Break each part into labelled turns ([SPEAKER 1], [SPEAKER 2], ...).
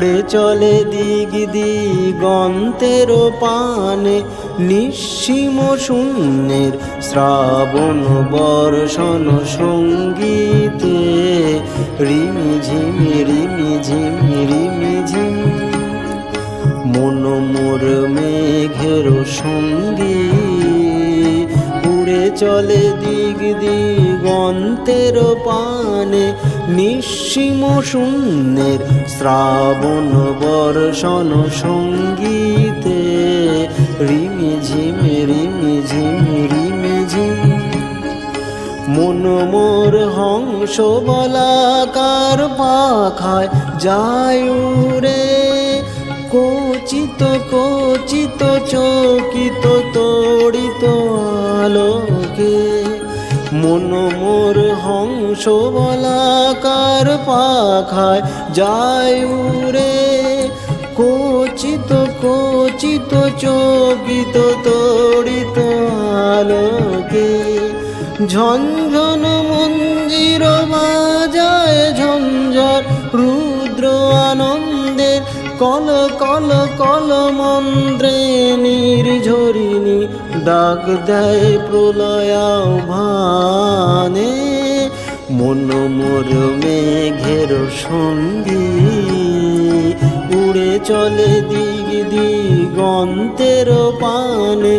[SPEAKER 1] উড়ে চলে দিগ দিগন্তের পানে, নিঃসীম শূন্যের শ্রাবণ বর্ষণ সঙ্গীতে। রিমিঝিম রিমিঝিম রিমিঝিম মন মোর মেঘের সঙ্গী। উড়ে চলে দিগ দিগন্তের পানে, নিঃসীম শূন্যের শ্রাবণ বর্ষণ সঙ্গীতে। রিমিঝিম রিমিঝিম রিমিঝিম মন মোর হংস বলাকার পাখায় যায় উড়ে, কোচিত কোচিত চকিত তড়িত আলোকে। মন মোর হংস বলাকার পাখায় যায় উড়ে, কোচিত কোচিত চকিত তড়িত আলোকে। ঝনঝন মঞ্জির বাজায় ঝঞ্ঝর রুদ্র আনন্দের, কল কল কল মন্ত্রে নির্ঝরিণী ডাক দেয় প্রলয়াহ্বানে। মন মোর মেঘের সঙ্গী, উড়ে চলে দিগ দিগন্তের পানে,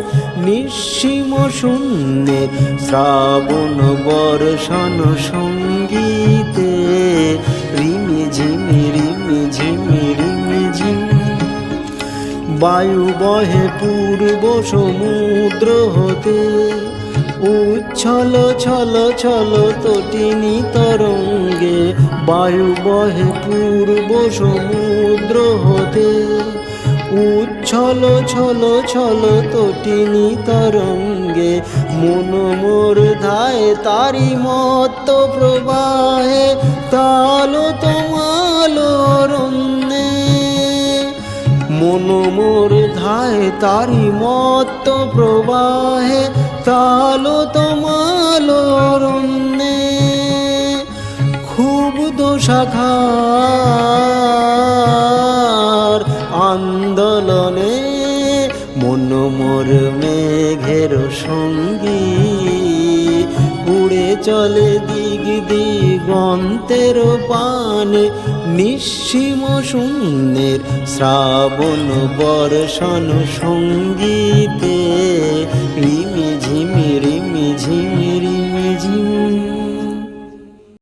[SPEAKER 1] নিঃসীম শূন্যের শ্রাবণ বর্ষণ সঙ্গীতে। রিমিঝিম রিমিঝিম রিমিঝিম বায়ু বহে পূর্ব সমুদ্র হতে, উচ্ছল ছল ছল তটিনী তরঙ্গে। বায়ু বহে পূর্ব সমুদ্র হতে, উচ্ছল ছল ছল তটিনী তরঙ্গে। মন মোর ধায় তারি মত্ত প্রবাহে, তাল তমাল রন্যে। মন মোর ধায় তারি মত্ত প্রবাহে, তাল তমাল রন্যে। খুব দোষাখার আন্দোলনে, মন মোর মেঘের সঙ্গী। উড়ে চলে দিগ দিগন্তের পানে, নিঃসীম শূন্যের শ্রাবণ বর্ষণ সঙ্গীতে।